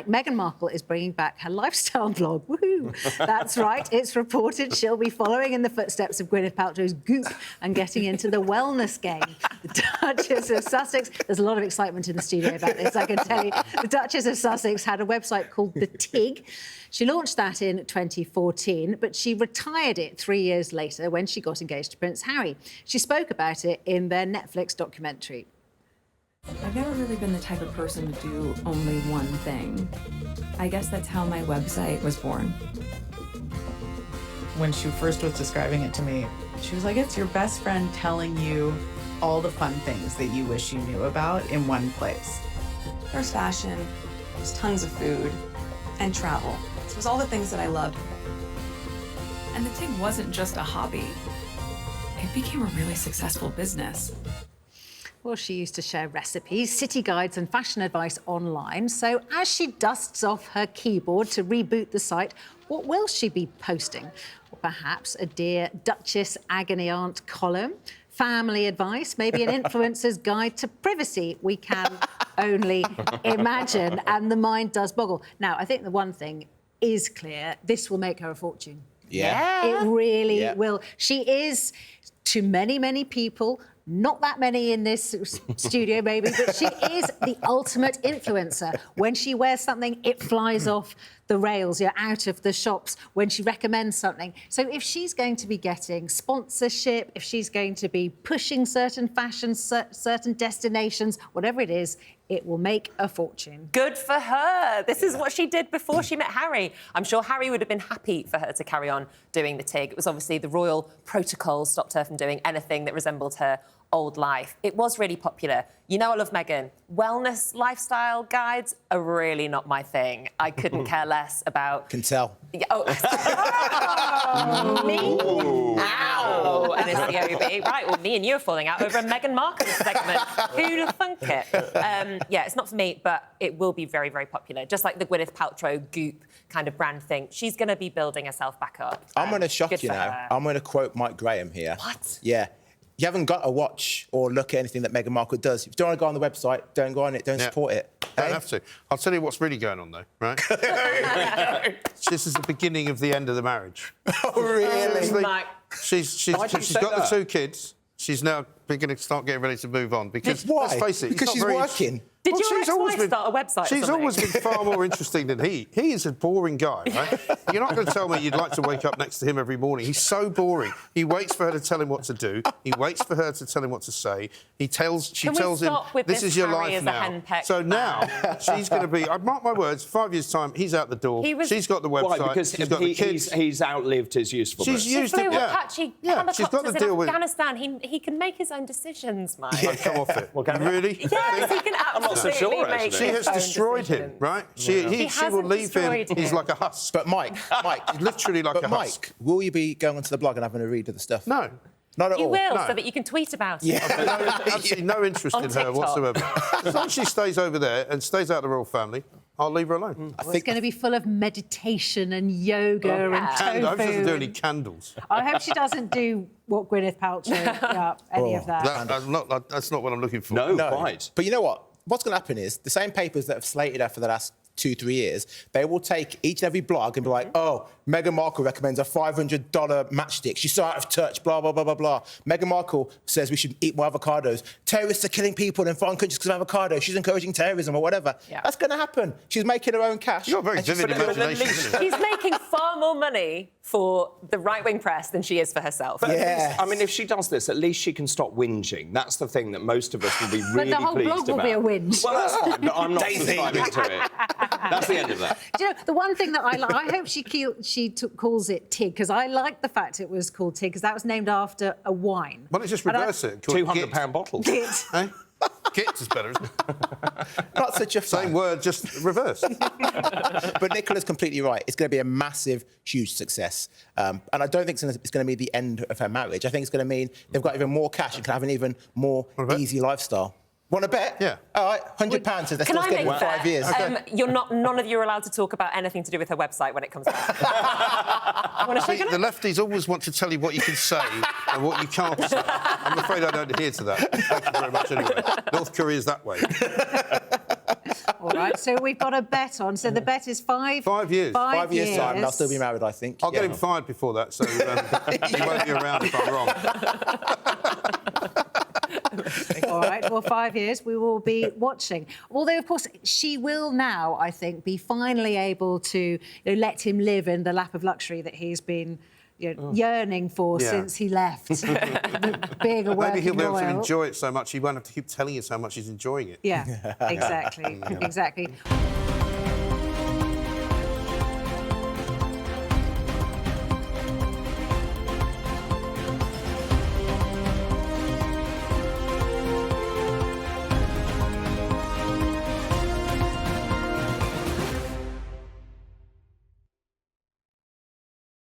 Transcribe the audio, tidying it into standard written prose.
Meghan Markle is bringing back her lifestyle blog. Woohoo! That's right. It's reported she'll be following in the footsteps of Gwyneth Paltrow's Goop and getting into the wellness game. The Duchess of Sussex. There's a lot of excitement in the studio about this, I can tell you. The Duchess of Sussex had a website called The Tig. She launched that in 2014, but she retired it 3 years later when she got engaged to Prince Harry. She spoke about it in their Netflix documentary. I've never really been the type of person to do only one thing. I guess that's how my website was born. When she first was describing it to me, she was like, it's your best friend telling you all the fun things that you wish you knew about in one place. There's fashion, there's tons of food, and travel. This was all the things that I loved. And the Tig wasn't just a hobby. It became a really successful business. Well, she used to share recipes, city guides and fashion advice online. So as she dusts off her keyboard to reboot the site, what will she be posting? Well, perhaps a Dear Duchess Agony Aunt column, family advice, maybe an influencer's guide to privacy. We can only imagine, and the mind does boggle. Now, I think the one thing is clear, this will make her a fortune. Yeah. It really will. She is, to many, many people, not that many in this studio, maybe, but she is the ultimate influencer. When she wears something, it flies off the rails, you're out of the shops when she recommends something. So if she's going to be getting sponsorship, if she's going to be pushing certain fashions, certain destinations, whatever it is, it will make a fortune. Good for her. This is what she did before she met Harry. I'm sure Harry would have been happy for her to carry on doing the Tig. It was obviously the royal protocol stopped her from doing anything that resembled her old life. It was really popular. You know I love Meghan. Wellness lifestyle guides are really not my thing. I couldn't care less about... Can tell. Oh. Me? Ow! And it's the OB. Right, well, me and you are falling out over a Meghan Markle segment. Who'd have thunk it? Yeah, it's not for me, but it will be very, very popular. Just like the Gwyneth Paltrow Goop kind of brand thing. She's going to be building herself back up. I'm going to shock you now. I'm going to quote Mike Graham here. What? Yeah. You haven't got to watch or look at anything that Meghan Markle does. If you don't want to go on the website, don't go on it, don't support it. Don't have to. I'll tell you what's really going on, though, right? This is the beginning of the end of the marriage. Oh, really? She's got the 2 kids. She's now going to start getting ready to move on because, why? let's face it... Because she's working. Did your ex-wife start a website? She's always been far more interesting than he. He is a boring guy, right? You're not going to tell me you'd like to wake up next to him every morning. He's so boring. He waits for her to tell him what to do. He waits for her to tell him what to say. She tells him, this is your life now. So now, she's going to be... I'd mark my words, 5 years' time, he's out the door. She's got the website. Why? Because she's got the kids. He's outlived his usefulness. She's used it, She's got the deal with Afghanistan. He can make his own decisions, Mike. Yeah. Come off it. Really? Yes, he can absolutely I'm not so sure, make She has destroyed him, right? She will leave him. He's like a husk. But Mike, literally like a husk. Mike, will you be going onto the blog and having a read of the stuff? No. Not at all. You will, No. So that you can tweet about it. Yeah. Absolutely no interest in her whatsoever. As long as she stays over there and stays out of the royal family, I'll leave her alone. It's going to be full of meditation and yoga and tofu. I hope she doesn't do any candles. I hope she doesn't do what Gwyneth Paltrow, any of that. That's not what I'm looking for. No, quite. But you know what? What's going to happen is the same papers that have slated her for the last 2-3 years, they will take each and every blog and be like, oh, Meghan Markle recommends a $500 matchstick. She's so out of touch, blah, blah, blah, blah, blah. Meghan Markle says we should eat more avocados. Terrorists are killing people in foreign countries because of avocados. She's encouraging terrorism or whatever. Yeah. That's going to happen. She's making her own cash. You've got a very vivid imagination. She's making far more money for the right-wing press than she is for herself. Yeah. I mean, if she does this, at least she can stop whiinging. That's the thing that most of us will be really pleased about. But the whole blog will be a whinge. Well, that's fine, but I'm not subscribing to it. That's the end of that. Do you know, the one thing that I like, I hope she calls it Tig, because I like the fact it was called Tig, because that was named after a wine. Why don't you just reverse it? £200 bottle. Git. Eh? Git is better, isn't it? Not such a Same word, just reverse. But Nicola's completely right. It's going to be a massive, huge success. And I don't think it's going to be the end of her marriage. I think it's going to mean they've got even more cash and can have an even more easy lifestyle. Want to bet? Yeah. All right, £100 if they're still getting 5 years. None of you are allowed to talk about anything to do with her website when it comes out. See, the lefties always want to tell you what you can say and what you can't say. I'm afraid I don't adhere to that. Thank you very much anyway. North Korea's that way. All right, so we've got a bet on. So the bet is 5 years. 5 years' time, and I'll still be married, I think. I'll get him fired before that, so he won't be around if I'm wrong. All right, well, 5 years we will be watching. Although, of course, she will now, I think, be finally able to let him live in the lap of luxury that he's been yearning for since he left being a working Maybe he'll be able to royal. enjoy it so much he won't have to keep telling us how much he's enjoying it. Yeah, exactly, exactly.